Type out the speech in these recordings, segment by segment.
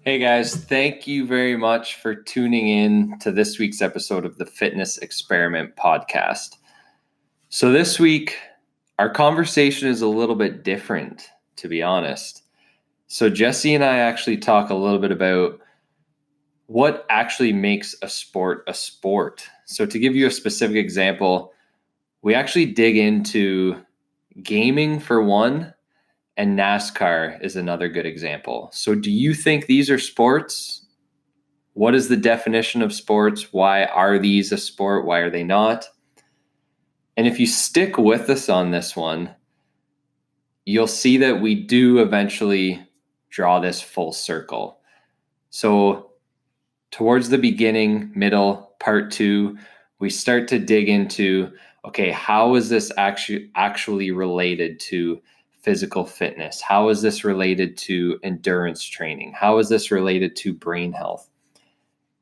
Hey guys, thank you very much for tuning in to this week's episode of the Fitness Experiment podcast. So this week, our conversation is a little bit different, to be honest. So Jesse and I actually talk a little bit about what actually makes a sport a sport. So to give you a specific example, we actually dig into gaming for one, and NASCAR is another good example. So do you think these are sports? What is the definition of sports? Why are these a sport? Why are they not? And if you stick with us on this one, you'll see that we do eventually draw this full circle. So towards the beginning, middle, part 2, we start to dig into, okay, how is this actually related to physical fitness? How is this related to endurance training? How is this related to brain health?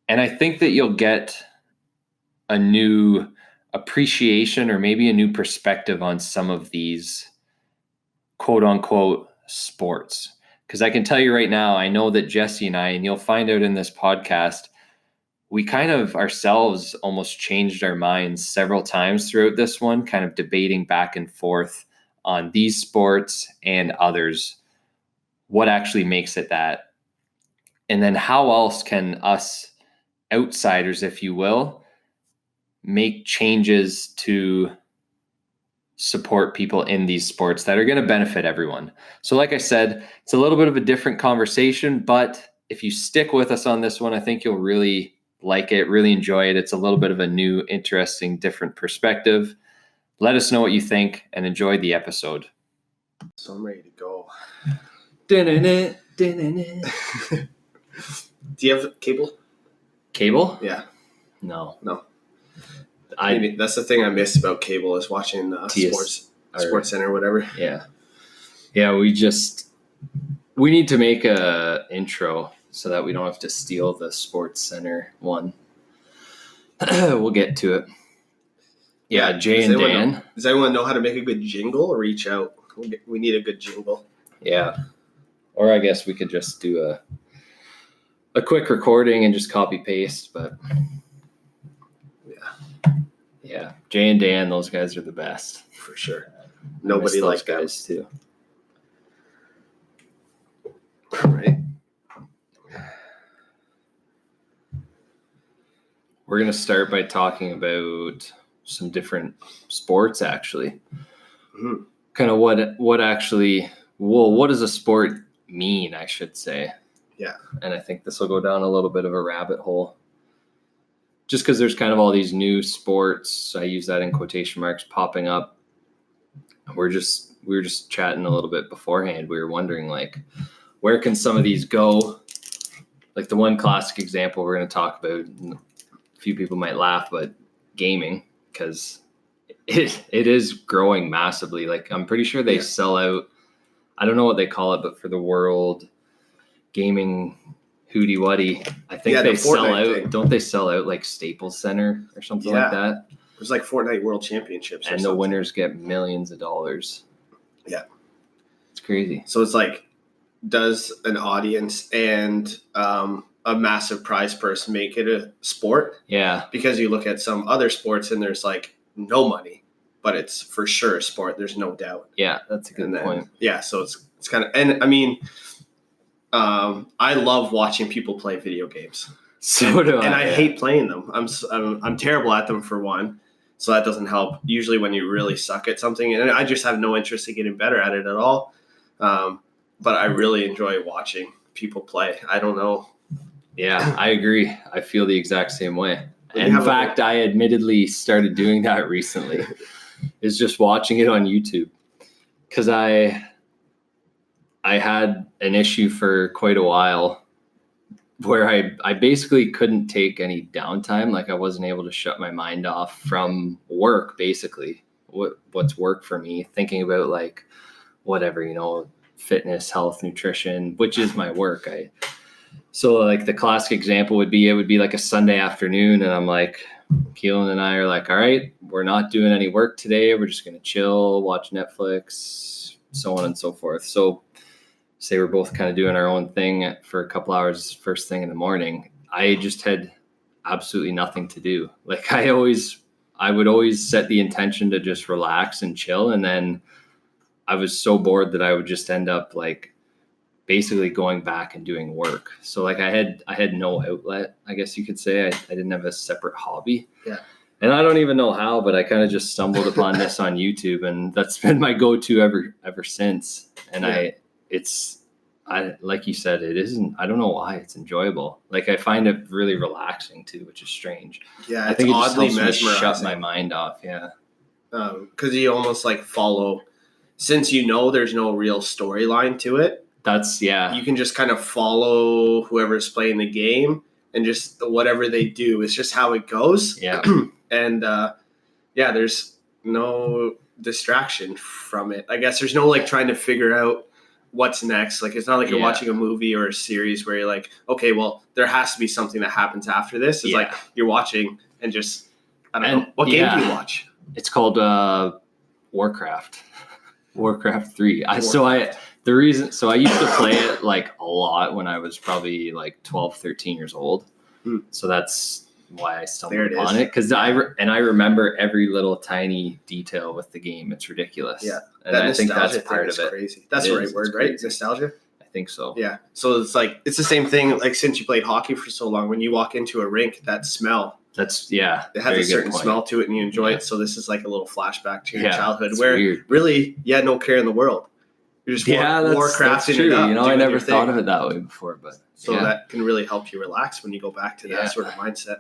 And I think that you'll get a new appreciation or maybe a new perspective on some of these quote unquote sports. Because I can tell you right now, I know that Jesse and I, and you'll find out in this podcast, we kind of ourselves almost changed our minds several times throughout this one, kind of debating back and forth on these sports and others, what actually makes it that. And then how else can us outsiders, if you will, make changes to support people in these sports that are going to benefit everyone. So like I said, it's a little bit of a different conversation, but if you stick with us on this one, I think you'll really like it, really enjoy it. It's a little bit of a new, interesting, different perspective. Let us know what you think and enjoy the episode. So I'm ready to go. Do Do you have cable? Cable? Yeah. No. Maybe that's the thing I miss about cable is watching Sports Center or whatever. Yeah. Yeah, we need to make a intro so that we don't have to steal the Sports Center one. We'll get to it. Yeah, Jay and Dan. Does anyone know how to make a good jingle? Reach out. We need a good jingle. Yeah. Or I guess we could just do a quick recording and just copy paste, but yeah. Jay and Dan, those guys are the best. For sure. Nobody likes guys too. All right. We're going to start by talking about some different sports, actually. Mm-hmm. Kind of what does a sport mean, I should say. Yeah. And I think this will go down a little bit of a rabbit hole. Just because there's kind of all these new sports, I use that in quotation marks, popping up. We were just chatting a little bit beforehand. We were wondering, like, where can some of these go? Like the one classic example we're going to talk about, a few people might laugh, but gaming, because it is growing massively. Like I'm pretty sure they sell out, I don't know what they call it, but for the World Gaming Hootie Wuddy, I think they sell out. Thing. Don't they sell out like Staples Center or something like that? There's like Fortnite World Championships, and the winners get millions of dollars. Yeah, it's crazy. So it's like, does an audience and a massive prize purse make it a sport? Yeah, because you look at some other sports and there's like no money, but it's for sure a sport. There's no doubt. Yeah, that's a good point. Yeah, so it's kind of, and I mean, I love watching people play video games. So do I. And I hate playing them. I'm terrible at them for one, so that doesn't help. Usually when you really suck at something, and I just have no interest in getting better at it at all. But I really enjoy watching people play. I don't know. Yeah, I agree. I feel the exact same way. In fact, I admittedly started doing that recently. Is just watching it on YouTube, because I had an issue for quite a while where I basically couldn't take any downtime. Like I wasn't able to shut my mind off from work, basically. What's work for me? Thinking about like whatever, fitness, health, nutrition, which is my work. So like the classic example would be, it would be like a Sunday afternoon and I'm like, Keelan and I are like, all right, we're not doing any work today. We're just going to chill, watch Netflix, so on and so forth. So say we're both kind of doing our own thing for a couple hours first thing in the morning, I just had absolutely nothing to do. Like I would always set the intention to just relax and chill. And then I was so bored that I would just end up like basically going back and doing work. So like I had no outlet, I guess you could say. I didn't have a separate hobby. Yeah. And I don't even know how, but I kind of just stumbled upon this on YouTube, and that's been my go-to ever since. And Yeah. like you said, I don't know why it's enjoyable. Like I find it really relaxing too, which is strange. Yeah. I think it just oddly helps me shut mesmerizing. my mind off. Yeah. Because you almost like follow, since there's no real storyline to it. You can just kind of follow whoever's playing the game, and just whatever they do, it's just how it goes. Yeah. And there's no distraction from it. I guess there's no like trying to figure out what's next. Like it's not like you're watching a movie or a series where you're like, okay, well, there has to be something that happens after this. It's like you're watching and just, I don't know. What game do you watch? It's called Warcraft 3. I used to play it like a lot when I was probably like 12, 13 years old. So that's why I stumbled upon it. Because I remember every little tiny detail with the game. It's ridiculous. Yeah. And I think that's part of it. Crazy. That's the right word, right? Nostalgia? I think so. Yeah. So it's like, it's the same thing. Like since you played hockey for so long, when you walk into a rink, that smell. It has a certain smell to it and you enjoy it. So this is like a little flashback to your childhood where really you had no care in the world. You're just Warcrafting true. it up. I never thought of it that way before, but that can really help you relax when you go back to that sort of mindset.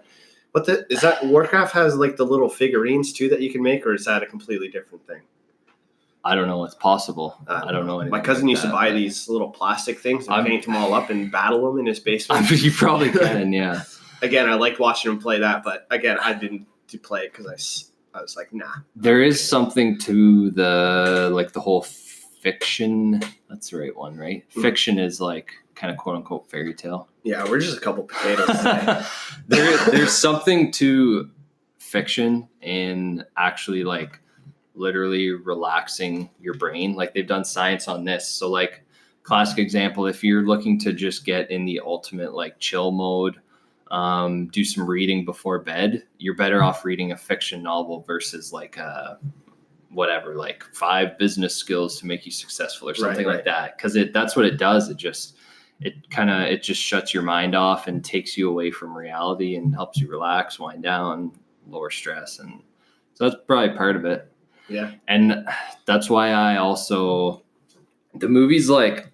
But is that Warcraft has like the little figurines too that you can make, or is that a completely different thing? I don't know. It's possible. I don't know anything. My cousin used to buy these little plastic things and paint them all up and battle them in his basement. You probably can, yeah. Again, I liked watching him play that, but again, I didn't play it because I was like, nah. There is something to the whole fiction. That's the right one, right? Mm-hmm. Fiction is like kind of quote unquote fairy tale. Yeah, we're just a couple potatoes today. There's something to fiction in actually like literally relaxing your brain. Like they've done science on this. So like classic example, if you're looking to just get in the ultimate like chill mode, do some reading before bed, you're better off reading a fiction novel versus like whatever, like 5 business skills to make you successful or something like that. Because that's what it does. It just shuts your mind off and takes you away from reality and helps you relax, wind down, lower stress. And so that's probably part of it. Yeah. And that's why the movies, like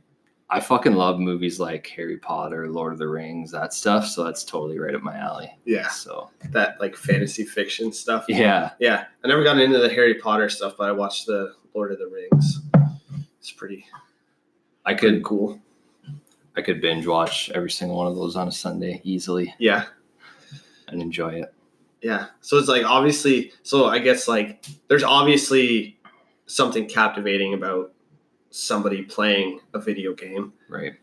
I fucking love movies like Harry Potter, Lord of the Rings, that stuff. So that's totally right up my alley. Yeah. So that like fantasy fiction stuff. Yeah. Yeah. I never got into the Harry Potter stuff, but I watched the Lord of the Rings. It's pretty cool. I could binge watch every single one of those on a Sunday easily. Yeah. And enjoy it. Yeah. So it's like I guess like there's obviously something captivating about somebody playing a video game. Right.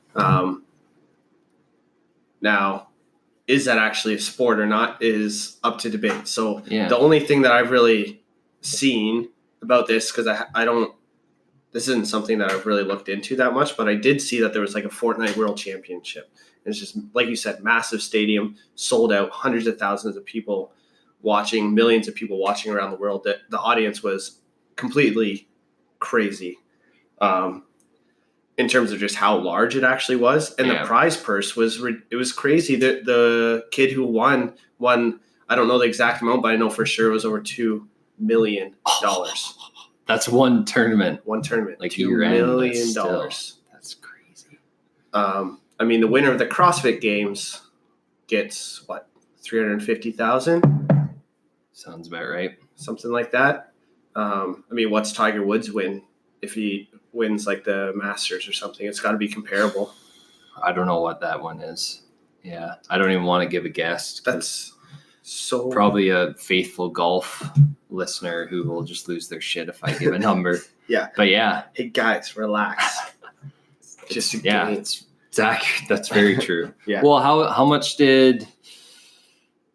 Now, is that actually a sport or not is up to debate. So the only thing that I've really seen about this, because this isn't something that I've really looked into that much, but I did see that there was like a Fortnite World Championship. And it's just, like you said, massive stadium, sold out, hundreds of thousands of people watching, millions of people watching around the world. That the audience was completely crazy in terms of just how large it actually was. And the prize purse was crazy. The kid who won, I don't know the exact amount, but I know for sure it was over $2 million. That's one tournament. Like $2 million. That's crazy. I mean, the winner of the CrossFit Games gets what, 350,000? Sounds about right. Something like that. I mean, what's Tiger Woods win if he wins like the Masters or something? It's got to be comparable. I don't know what that one is. Yeah, I don't even want to give a guess. That's so probably a faithful golf listener who will just lose their shit if I give a number. Yeah, but yeah. Hey guys, relax. It's accurate. That's very true. Yeah. Well, how much did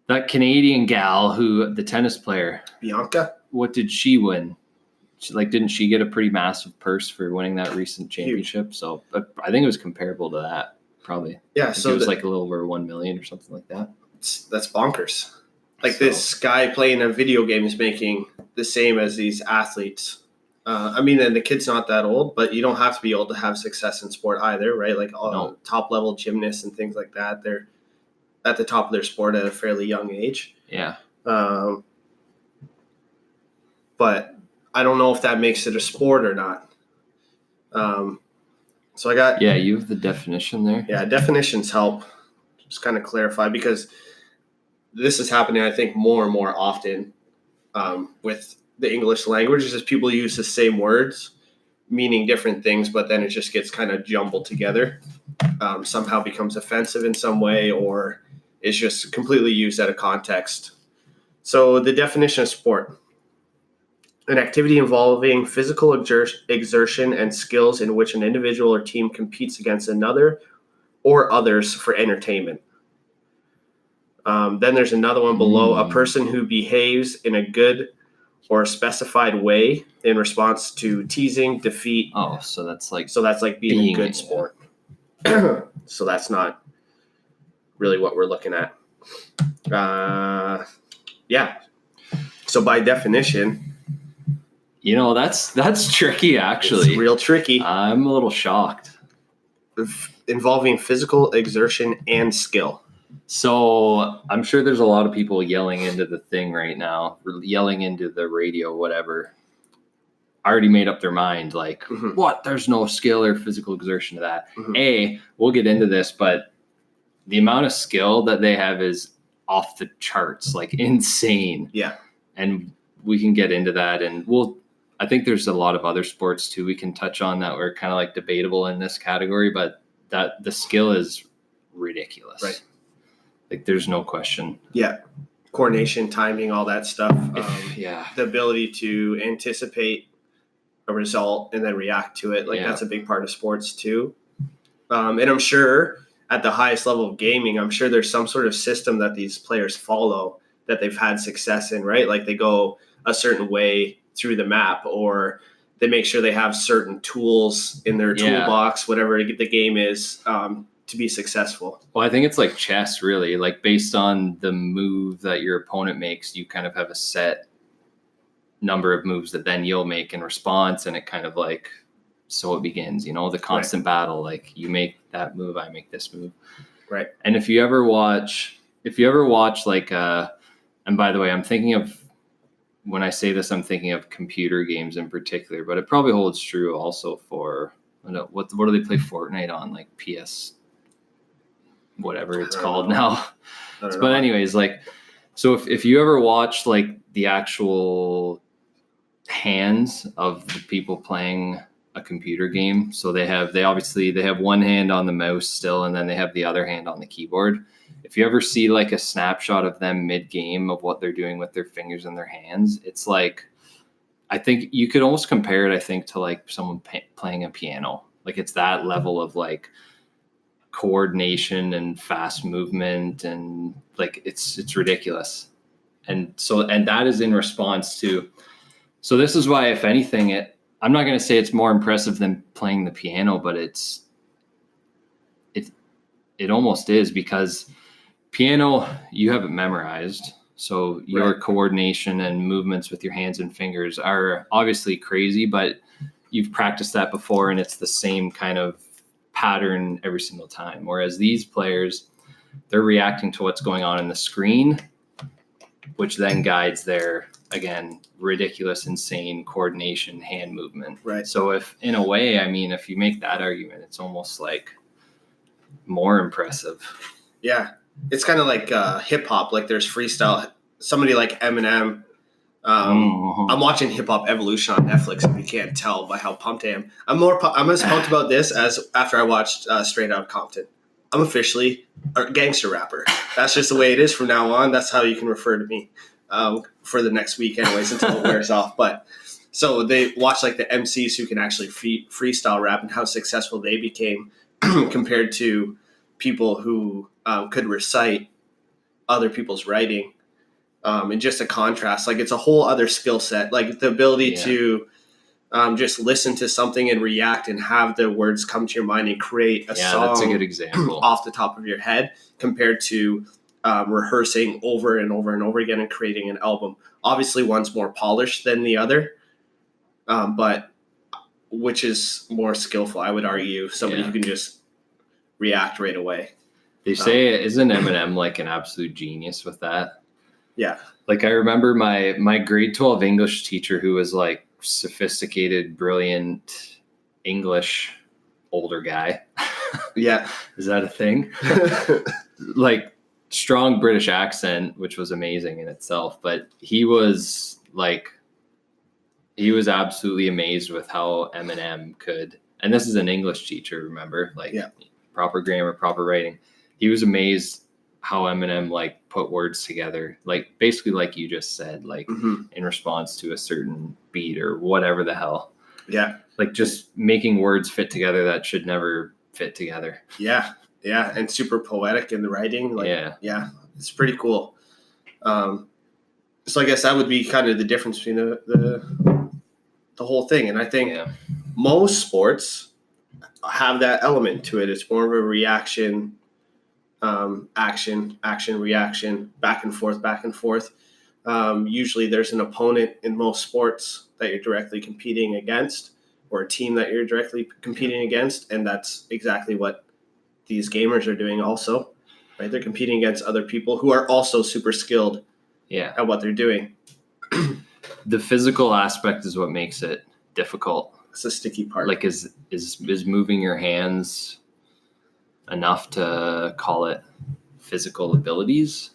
that Canadian gal the tennis player Bianca? What did she win? like, didn't she get a pretty massive purse for winning that recent championship? So I think it was comparable to that, probably. Yeah, so it was like a little over 1 million or something like that. That's bonkers. Like, this guy playing a video game is making the same as these athletes. I mean, and the kid's not that old, but you don't have to be old to have success in sport either, right? Like, all top level gymnasts and things like that, they're at the top of their sport at a fairly young age. Yeah. But I don't know if that makes it a sport or not. So I got... Yeah, you have the definition there. Yeah, definitions help just kind of clarify, because this is happening, I think, more and more often with the English language, is just people use the same words meaning different things, but then it just gets kind of jumbled together. Somehow becomes offensive in some way, or is just completely used out of context. So the definition of sport: an activity involving physical exertion and skills in which an individual or team competes against another or others for entertainment. Then there's another one below: a person who behaves in a good or specified way in response to teasing, defeat. Oh, so that's like being a good sport. So that's not really what we're looking at. Yeah. So by definition, that's tricky, actually. It's real tricky. I'm a little shocked. Involving physical exertion and skill. So I'm sure there's a lot of people yelling into the thing right now, yelling into the radio, whatever. I already made up their mind, like, what? There's no skill or physical exertion to that. We'll get into this, but the amount of skill that they have is off the charts, like insane. Yeah. And we can get into that, and I think there's a lot of other sports too we can touch on that were kind of like debatable in this category, but that the skill is ridiculous. Right. Like, there's no question. Yeah. Coordination, timing, all that stuff. The ability to anticipate a result and then react to it. That's a big part of sports too. And I'm sure at the highest level of gaming, I'm sure there's some sort of system that these players follow that they've had success in, right? Like, they go a certain way through the map, or they make sure they have certain tools in their toolbox, whatever the game is, to be successful. Well, I think it's like chess, really. Like, based on the move that your opponent makes, you kind of have a set number of moves that then you'll make in response, and it kind of like, so it begins, the constant battle. Like, you make that move, I make this move. Right. And if you ever watch like, and by the way, when I say this, I'm thinking of computer games in particular, but it probably holds true also for, what do they play Fortnite on? Like PS, whatever it's called now. But anyways, like, so if you ever watch like the actual hands of the people playing a computer game, so they have one hand on the mouse still, and then they have the other hand on the keyboard. If you ever see like a snapshot of them mid-game of what they're doing with their fingers and their hands, it's like, I think you could almost compare it, I think, to like someone playing a piano. Like, it's that level of like coordination and fast movement, and like, it's ridiculous. And that is in response to, so this is why, if anything, I'm not going to say it's more impressive than playing the piano, but it almost is, because piano, you have it memorized. So your coordination and movements with your hands and fingers are obviously crazy, but you've practiced that before, and it's the same kind of pattern every single time. Whereas these players, they're reacting to what's going on in the screen, which then guides their, again, ridiculous, insane coordination, hand movement. Right. So if you make that argument, it's almost like more impressive. Yeah. It's kind of like hip hop. Like, there's freestyle. Somebody like Eminem. I'm watching Hip Hop Evolution on Netflix, if you can't tell by how pumped I am. I'm as pumped about this as after I watched Straight Outta Compton. I'm officially a gangster rapper. That's just the way it is from now on. That's how you can refer to me for the next week, anyways, until it wears off. But so they watch like the MCs who can actually freestyle rap and how successful they became compared to people who could recite other people's writing, and just a contrast. Like, it's a whole other skill set. Like, the ability to just listen to something and react and have the words come to your mind and create a song. That's a good example. Off the top of your head, compared to rehearsing over and over and over again and creating an album. Obviously, one's more polished than the other, but which is more skillful, I would argue. Somebody who can just react right away. They say, isn't Eminem like an absolute genius with that? Yeah. Like I remember my grade 12 English teacher who was like sophisticated, brilliant English older guy. Yeah. Is that a thing? Like strong British accent, which was amazing in itself. But he was absolutely amazed with how Eminem could, and this is an English teacher, remember, like proper grammar, proper writing. He was amazed how Eminem like put words together, like basically like you just said, like in response to a certain beat or whatever the hell. Yeah. Like just making words fit together that should never fit together. Yeah. Yeah. And super poetic in the writing. Like, yeah. It's pretty cool. So I guess that would be kind of the difference between the whole thing. And I think most sports have that element to it. It's more of a reaction, action, reaction, back and forth. Usually there's an opponent in most sports that you're directly competing against, or a team that you're directly competing against. And that's exactly what these gamers are doing also, right? They're competing against other people who are also super skilled at what they're doing. The physical aspect is what makes it difficult. It's a sticky part. Like is moving your hands enough to call it physical abilities?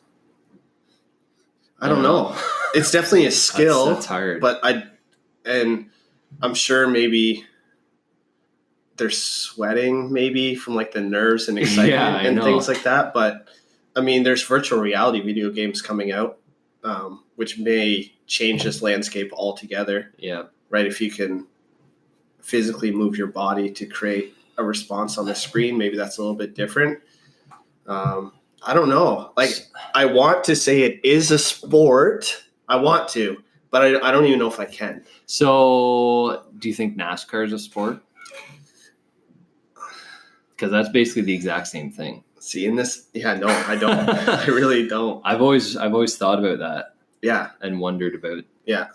I don't know. It's definitely a skill. That's hard. But I'm sure maybe they're sweating maybe from like the nerves and excitement and things like that. But I mean, there's virtual reality video games coming out, which may change this landscape altogether. Yeah. Right. If you can physically move your body to create a response on the screen, maybe that's a little bit different. I don't know. Like, I want to say it is a sport. I want to, but I don't even know if I can. So do you think NASCAR is a sport? Because that's basically the exact same thing. See, in this, no, I don't. I really don't. I've always thought about that. Yeah. And wondered about. Yeah.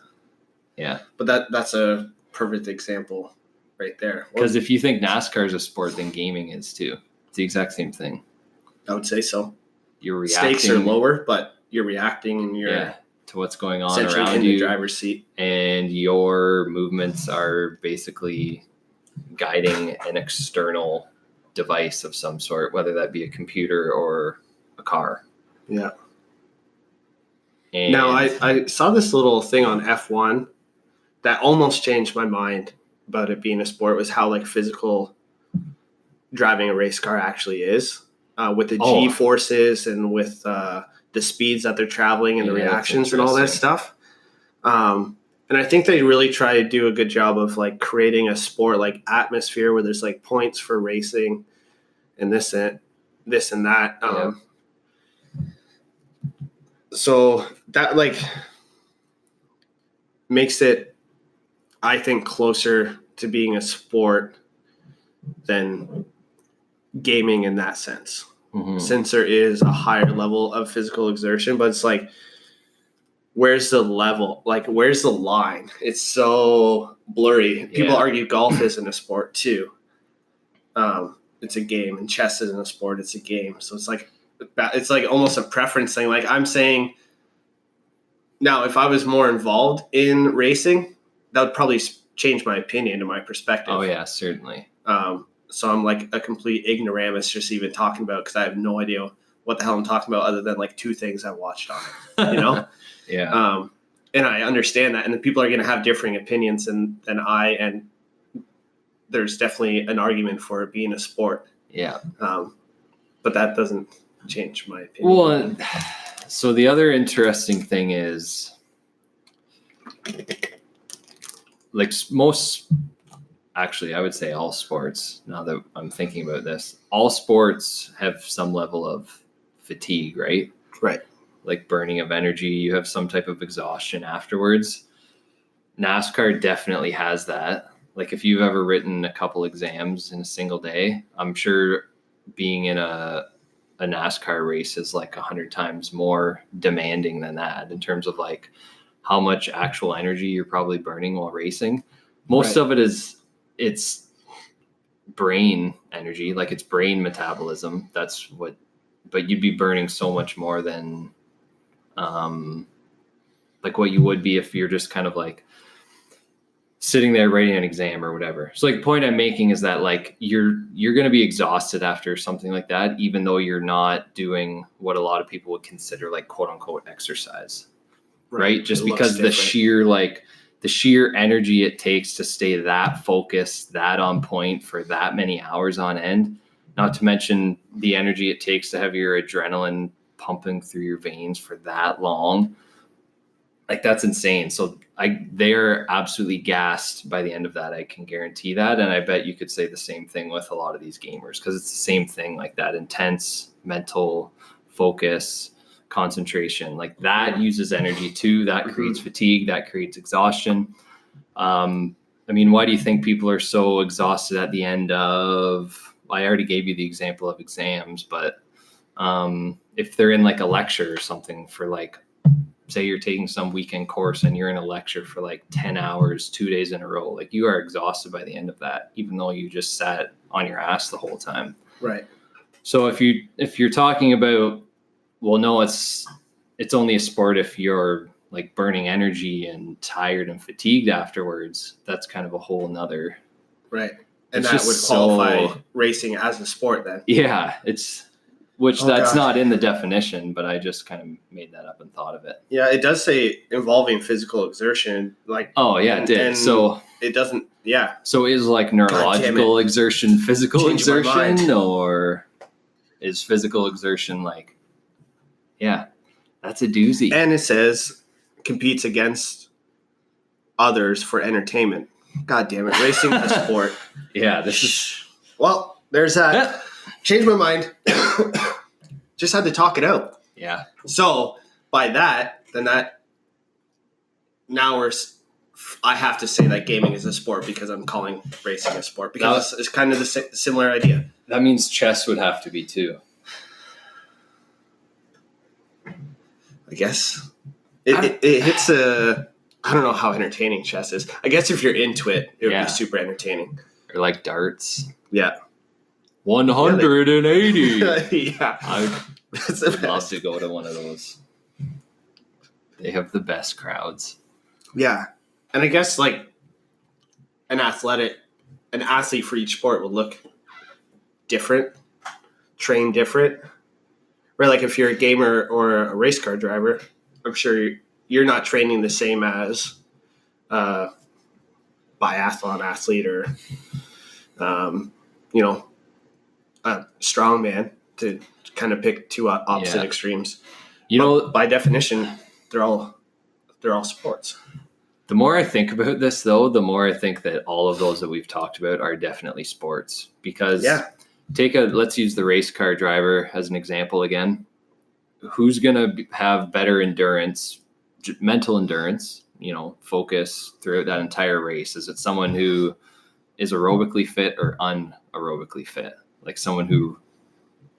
Yeah. But that's a perfect example right there. Because if you think NASCAR is a sport, then gaming is too. It's the exact same thing. I would say so. You're reacting. Stakes are lower, but you're reacting and you're to what's going on around in you. The driver's seat. And your movements are basically guiding an external device of some sort, whether that be a computer or a car. Yeah. And now I saw this little thing on F1 that almost changed my mind about it being a sport, was how like physical driving a race car actually is, with the G forces and with the speeds that they're traveling and the reactions and all that stuff. And I think they really try to do a good job of like creating a sport like atmosphere where there's like points for racing and this and that. So that like makes it, I think, closer to being a sport than gaming in that sense. Since there is a higher level of physical exertion, but it's like, where's the level? Like, where's the line? It's so blurry. People argue golf isn't a sport too. It's a game, and chess isn't a sport. It's a game. So it's like almost a preference thing. Like I'm saying now, if I was more involved in racing, that would probably change my opinion and my perspective. Oh yeah, certainly. So I'm like a complete ignoramus just even talking about, because I have no idea what the hell I'm talking about other than like two things I watched on it, you know? And I understand that. And the people are going to have differing opinions than I, and there's definitely an argument for it being a sport. Yeah. But that doesn't change my opinion. Well, so the other interesting thing is, like actually, I would say all sports, now that I'm thinking about this, all sports have some level of fatigue, right? Right. Like burning of energy, you have some type of exhaustion afterwards. NASCAR definitely has that. Like if you've ever written a couple exams in a single day, I'm sure being in a NASCAR race is like 100 times more demanding than that in terms of like how much actual energy you're probably burning while racing. Most of it is it's brain energy, like it's brain metabolism. That's what, but you'd be burning so much more than like what you would be if you're just kind of like sitting there writing an exam or whatever. So like the point I'm making is that like you're going to be exhausted after something like that, even though you're not doing what a lot of people would consider like quote unquote exercise, right? Just because the sheer energy it takes to stay that focused, that on point for that many hours on end, not to mention the energy it takes to have your adrenaline pumping through your veins for that long. Like that's insane. So they're absolutely gassed by the end of that. I can guarantee that. And I bet you could say the same thing with a lot of these gamers, because it's the same thing, like that intense mental focus, concentration, like that uses energy too. That creates fatigue, that creates exhaustion. I mean, why do you think people are so exhausted at the end of, I already gave you the example of exams, but if they're in like a lecture or something for like, say you're taking some weekend course and you're in a lecture for like 10 hours, 2 days in a row, like you are exhausted by the end of that, even though you just sat on your ass the whole time. Right. So if you're talking about, well, no, it's only a sport if you're like burning energy and tired and fatigued afterwards, that's kind of a whole nother. Right. And that would qualify racing as a sport then. Yeah. That's not in the definition, but I just kind of made that up and thought of it. Yeah, it does say involving physical exertion. Like, oh yeah, it did. So it doesn't. Yeah. So is like neurological exertion physical exertion, or is physical exertion like? Yeah, that's a doozy. And it says competes against others for entertainment. God damn it, racing is a sport. Yeah, this is. Well, there's that. Yeah. Changed my mind. Just had to talk it out. Yeah. So by that, then that now I have to say that gaming is a sport because I'm calling racing a sport because it's kind of the similar idea. That means chess would have to be too. I guess it hits a. I don't know how entertaining chess is. I guess if you're into it, it would be super entertaining. Or like darts. Yeah. 180. Yeah. I would love to go to one of those. They have the best crowds. Yeah. And I guess like an athlete for each sport will look different, train different. Right? Like if you're a gamer or a race car driver, I'm sure you're not training the same as a biathlon athlete or, a strongman, to kind of pick two opposite extremes. But by definition, they're all sports. The more I think about this, though, the more I think that all of those that we've talked about are definitely sports. Because let's use the race car driver as an example again. Who's going to have better endurance, mental endurance, focus throughout that entire race? Is it someone who is aerobically fit or unaerobically fit? Like someone who,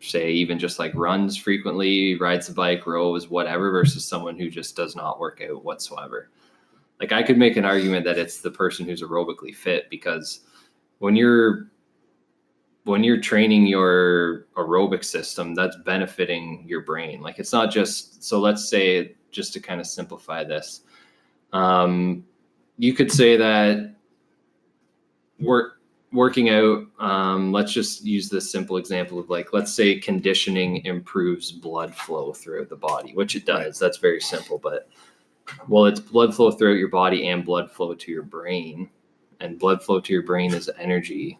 say, even just like runs frequently, rides the bike, rows, whatever, versus someone who just does not work out whatsoever. Like I could make an argument that it's the person who's aerobically fit, because when you're training your aerobic system, that's benefiting your brain. Like it's not just, so let's say, just to kind of simplify this, you could say that working out, let's just use this simple example of like, let's say conditioning improves blood flow throughout the body, which it does. That's very simple, but it's blood flow throughout your body and blood flow to your brain, and blood flow to your brain is energy.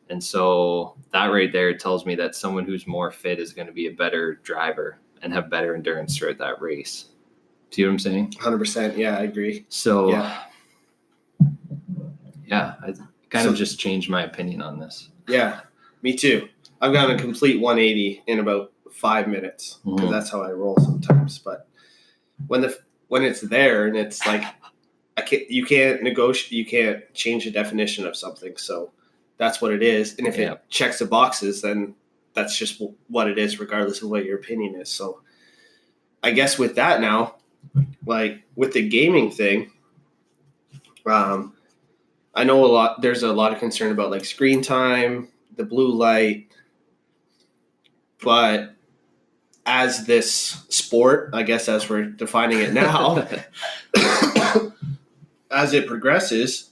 And so that right there tells me that someone who's more fit is going to be a better driver and have better endurance throughout that race. Do you know what I'm saying? 100%. Yeah, I agree. So I kind of just changed my opinion on this. Yeah, me too. I've gotten a complete 180 in about 5 minutes because that's how I roll sometimes. But when it's there and it's like you can't negotiate, you can't change the definition of something. So that's what it is. And if it checks the boxes, then that's just what it is, regardless of what your opinion is. So I guess with that now, like with the gaming thing, I know there's a lot of concern about like screen time, the blue light, but as this sport, I guess as we're defining it now, as it progresses,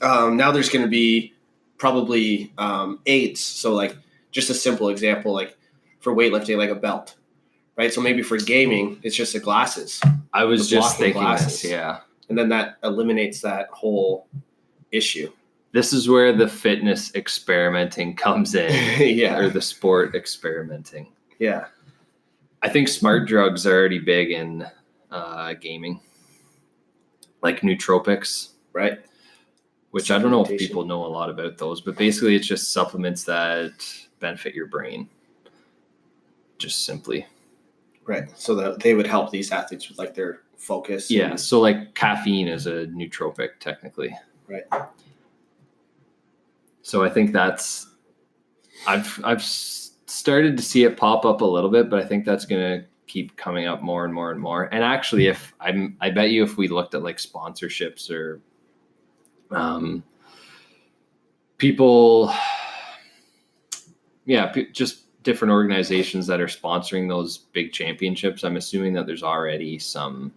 now there's going to be probably aids. So like just a simple example, like for weightlifting, like a belt, right? So maybe for gaming, it's just the glasses. I was just thinking glasses. this, yeah. And then that eliminates that whole issue. This is where the fitness experimenting comes in. Yeah. Or the sport experimenting. Yeah. I think smart drugs are already big in gaming. Like nootropics. Right. Which I don't know if people know a lot about those, but basically it's just supplements that benefit your brain. Just simply. Right. So that they would help these athletes with like their focus. Yeah. So like caffeine is a nootropic technically. Right. So I think I've started to see it pop up a little bit, but I think that's going to keep coming up more and more and more. And actually, I bet you if we looked at like sponsorships or people, just different organizations that are sponsoring those big championships, I'm assuming that there's already some,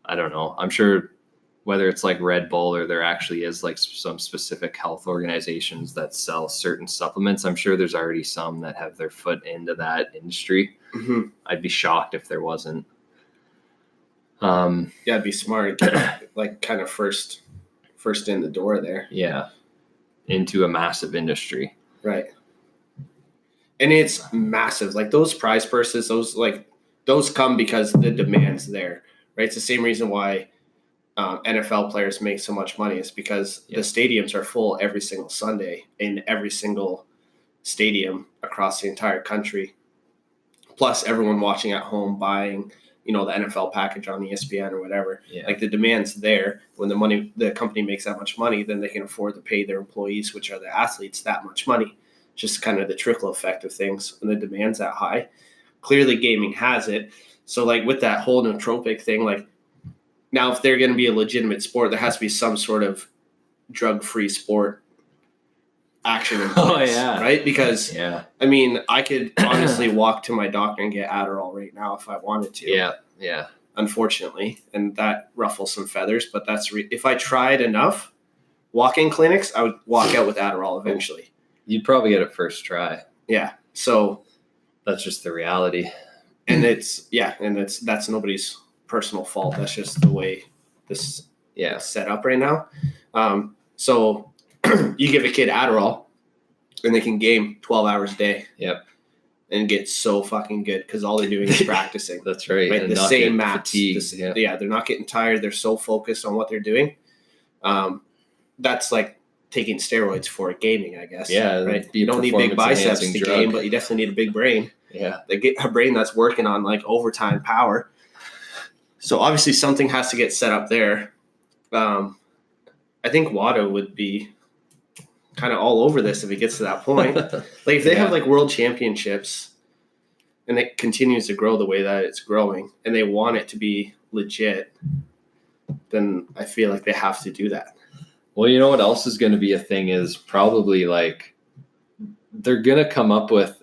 I don't know, I'm sure whether it's like Red Bull or there actually is like some specific health organizations that sell certain supplements. I'm sure there's already some that have their foot into that industry. Mm-hmm. I'd be shocked if there wasn't. It'd be smart, like kind of first in the door there. Yeah. Into a massive industry. Right. And it's massive. Like those prize purses, those come because the demand's there, right? It's the same reason why NFL players make so much money. Is because the stadiums are full every single Sunday in every single stadium across the entire country. Plus everyone watching at home buying, the NFL package on ESPN or whatever. Yeah. Like the demand's there. When the company makes that much money, then they can afford to pay their employees, which are the athletes, that much money. Just kind of the trickle effect of things when the demand's that high. Clearly gaming has it. So like with that whole nootropic thing, like now if they're going to be a legitimate sport, there has to be some sort of drug-free sport action in place, right? Because I mean, I could honestly walk to my doctor and get Adderall right now if I wanted to. Yeah. Unfortunately, and that ruffles some feathers, but that's if I tried enough walk-in clinics, I would walk out with Adderall eventually. You'd probably get it first try. Yeah. So that's just the reality. And that's nobody's personal fault. That's just the way this is set up right now. So you give a kid Adderall and they can game 12 hours a day. Yep. And get so fucking good because all they're doing is practicing. That's right. And the same maps. They're not getting tired. They're so focused on what they're doing. That's like taking steroids for gaming, I guess. Yeah. Right. You don't need big biceps to game, but you definitely need a big brain. Yeah. They get a brain that's working on like overtime power. So obviously something has to get set up there. I think WADA would be kind of all over this if it gets to that point. Like if they have like world championships and it continues to grow the way that it's growing and they want it to be legit, then I feel like they have to do that. Well, you know what else is going to be a thing is probably like they're going to come up with,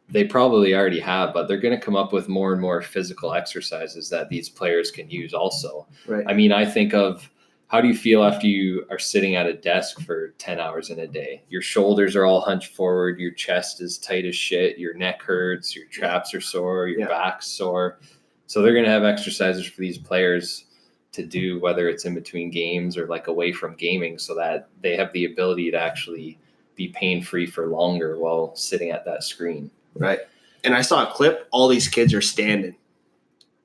they probably already have, but they're going to come up with more and more physical exercises that these players can use also. Right. I mean, I think of how do you feel after you are sitting at a desk for 10 hours in a day? Your shoulders are all hunched forward. Your chest is tight as shit. Your neck hurts. Your traps are sore. Your back's sore. So they're going to have exercises for these players to do, whether it's in between games or like away from gaming, so that they have the ability to actually be pain-free for longer while sitting at that screen. Right. And I saw a clip. All these kids are standing.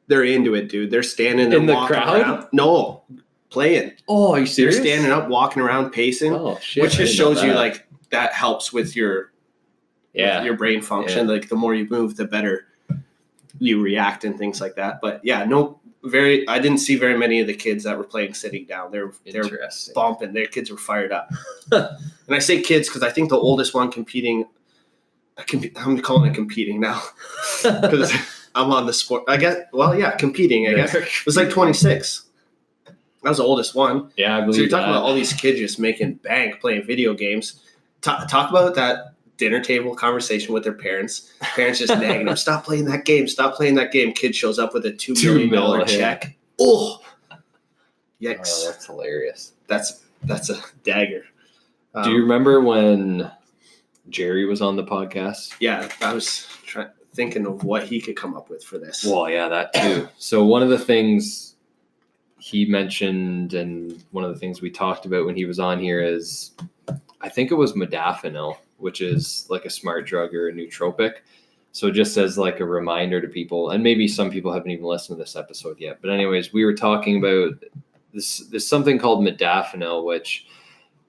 They're into it, dude. They're standing in the crowd. Around. No, playing. Oh, are you serious? They're standing up, walking around, pacing. Oh shit! Which just shows you like that helps with your your brain function. Yeah. Like the more you move, the better you react and things like that. But yeah, no, I didn't see very many of the kids that were playing sitting down. They're Interesting. bumping. Their kids were fired up. And I say kids because I think the oldest one competing, I'm calling it competing now because I'm on the sport. I guess. Well, yeah, competing. I guess it was like 26. That was the oldest one. Yeah, I believe so you're talking that. about all these kids just making bank playing video games. Talk about that dinner table conversation with their parents. Parents just nagging them, stop playing that game, stop playing that game. Kid shows up with a $2 million check. Oh, yikes. Oh, that's hilarious. That's a dagger. Do you remember when Jerry was on the podcast? Yeah, I was thinking of what he could come up with for this. Well, yeah, that too. So one of the things he mentioned and one of the things we talked about when he was on here is, I think it was modafinil, which is like a smart drug or a nootropic. So just as like a reminder to people, and maybe some people haven't even listened to this episode yet, but anyways, we were talking about this something called modafinil, which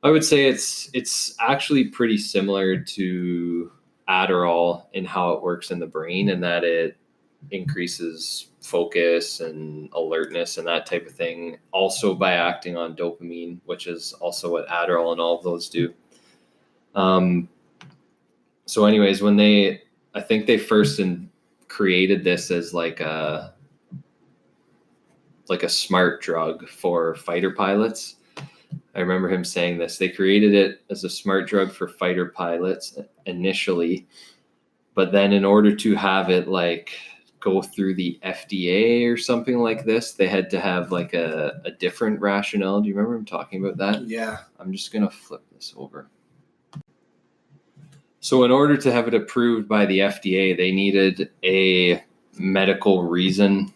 I would say it's actually pretty similar to Adderall in how it works in the brain, and that it increases focus and alertness and that type of thing, also by acting on dopamine, which is also what Adderall and all of those do. So anyways, I think they first created this as like a smart drug for fighter pilots. I remember him saying this. They created it as a smart drug for fighter pilots initially, but then in order to have it like go through the FDA or something like this, they had to have like a different rationale. Do you remember him talking about that? Yeah. I'm just going to flip this over. So in order to have it approved by the FDA, they needed a medical reason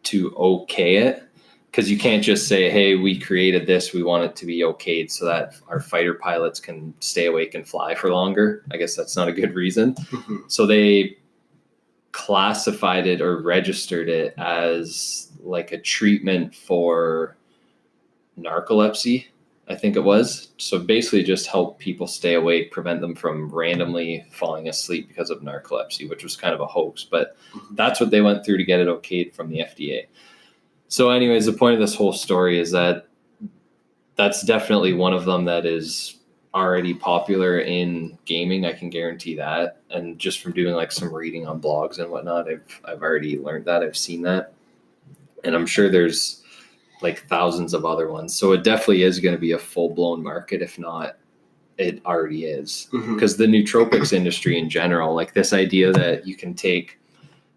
to okay it, because you can't just say, hey, we created this, we want it to be okayed so that our fighter pilots can stay awake and fly for longer. I guess that's not a good reason. Mm-hmm. So they classified it or registered it as like a treatment for narcolepsy, I think it was. So basically just help people stay awake, prevent them from randomly falling asleep because of narcolepsy, which was kind of a hoax, but that's what they went through to get it okayed from the FDA. So anyways, the point of this whole story is that that's definitely one of them that is already popular in gaming. I can guarantee that. And just from doing like some reading on blogs and whatnot, I've already learned that. I've seen that. And I'm sure there's like thousands of other ones. So it definitely is going to be a full-blown market. If not, it already is. Because the nootropics industry in general, like this idea that you can take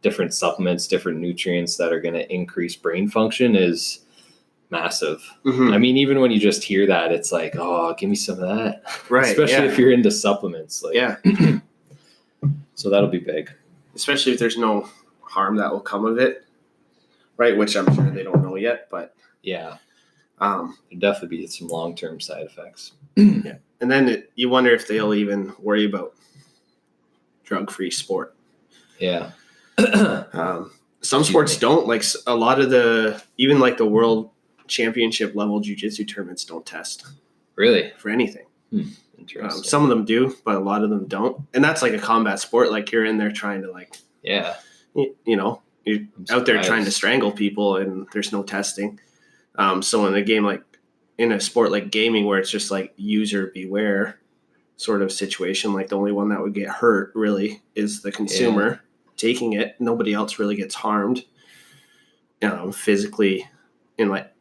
different supplements, different nutrients that are going to increase brain function is massive. I mean, even when you just hear that, it's like, oh, give me some of that. Right. Especially if you're into supplements. Like, yeah. So that'll be big. Especially if there's no harm that will come of it. Right. Which I'm sure they don't know yet, but yeah. There'll definitely be some long-term side effects. Yeah. And then you wonder if they'll even worry about drug-free sport. Yeah. Some sports don't, like a lot of even like the world championship level jiu-jitsu tournaments don't test. Really? For anything. Interesting. Some of them do, but a lot of them don't. And that's like a combat sport. Like you're in there trying to like, yeah, you're out there trying to strangle people and there's no testing. So in a game like in a sport like gaming where it's just like user beware sort of situation, like the only one that would get hurt really is the consumer taking it. Nobody else really gets harmed physically and like,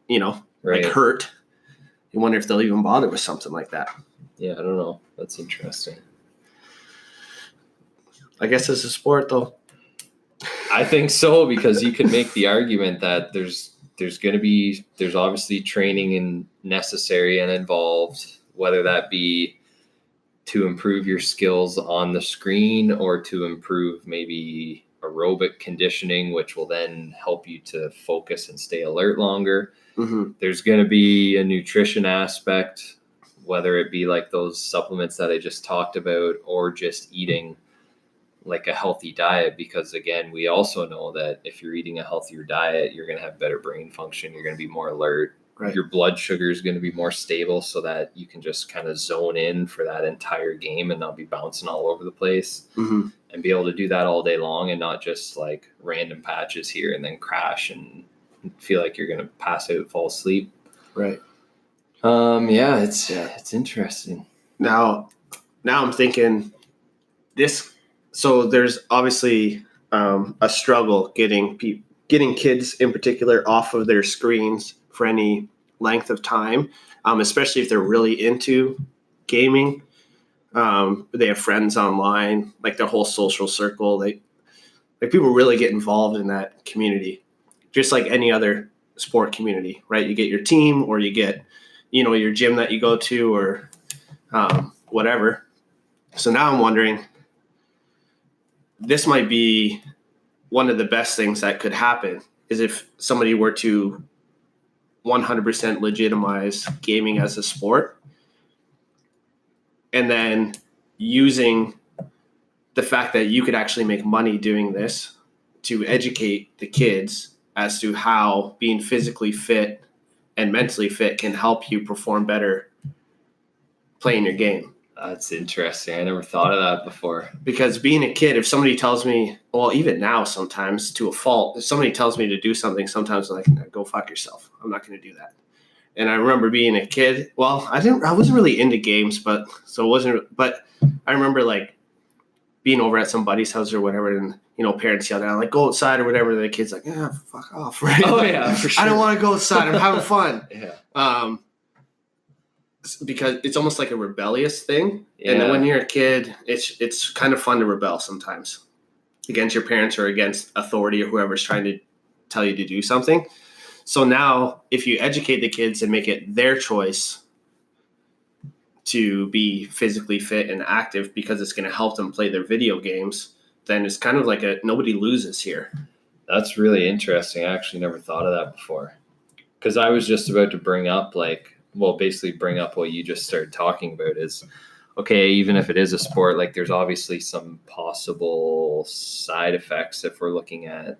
like hurt. You wonder if they'll even bother with something like that. Yeah, I don't know. That's interesting. I guess it's a sport though. I think so, because you can make the argument that there's obviously training and necessary and involved, whether that be to improve your skills on the screen or to improve maybe aerobic conditioning, which will then help you to focus and stay alert longer. There's going to be a nutrition aspect, whether it be like those supplements that I just talked about or just eating like a healthy diet, because again, we also know that if you're eating a healthier diet, you're going to have better brain function. You're going to be more alert. Right. Your blood sugar is going to be more stable so that you can just kind of zone in for that entire game and not be bouncing all over the place and be able to do that all day long and not just like random patches here and then crash and feel like you're going to pass out, fall asleep. Right. It's interesting. Now I'm thinking this. So there's obviously a struggle getting kids in particular off of their screens for any length of time, especially if they're really into gaming. They have friends online, like their whole social circle. Like people really get involved in that community, just like any other sport community, right? You get your team, or you get, your gym that you go to, or whatever. So now I'm wondering, this might be one of the best things that could happen is if somebody were to 100% legitimize gaming as a sport, and then using the fact that you could actually make money doing this to educate the kids as to how being physically fit and mentally fit can help you perform better playing your game. That's interesting. I never thought of that before. Because being a kid, if somebody tells me, well, even now sometimes to a fault, if somebody tells me to do something, sometimes I'm like, go fuck yourself. I'm not going to do that. And I remember being a kid. Well, I wasn't really into games, but I remember like being over at some buddy's house or whatever, and parents yelled out like, go outside or whatever. The kid's like, yeah, fuck off, right? Oh yeah, for sure. I don't want to go outside. I'm having fun. Yeah. Because it's almost like a rebellious thing. Yeah. And then when you're a kid, it's kind of fun to rebel sometimes against your parents or against authority or whoever's trying to tell you to do something. So now if you educate the kids and make it their choice to be physically fit and active because it's going to help them play their video games, then it's kind of like nobody loses here. That's really interesting. I actually never thought of that before. Because I was just about to bring up bring up what you just started talking about is, okay, even if it is a sport, like there's obviously some possible side effects if we're looking at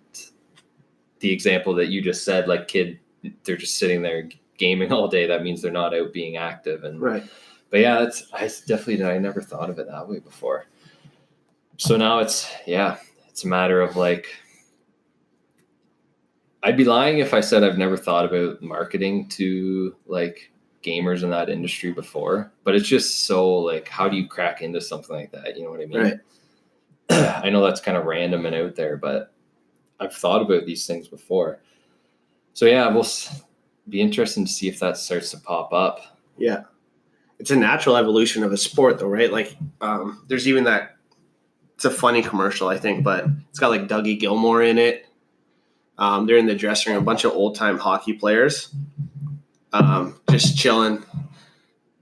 the example that you just said, like they're just sitting there gaming all day. That means they're not out being active. And right. But yeah, I never thought of it that way before. So now it's a matter of like, I'd be lying if I said I've never thought about marketing to like gamers in that industry before, but it's just so like, how do you crack into something like that? You know what I mean? Right. I know that's kind of random and out there, but I've thought about these things before. So yeah, we'll be interesting to see if that starts to pop up. Yeah. It's a natural evolution of a sport though, right? Like there's even that, it's a funny commercial, I think, but it's got like Dougie Gilmore in it. They're in the dressing room, a bunch of old time hockey players, just chilling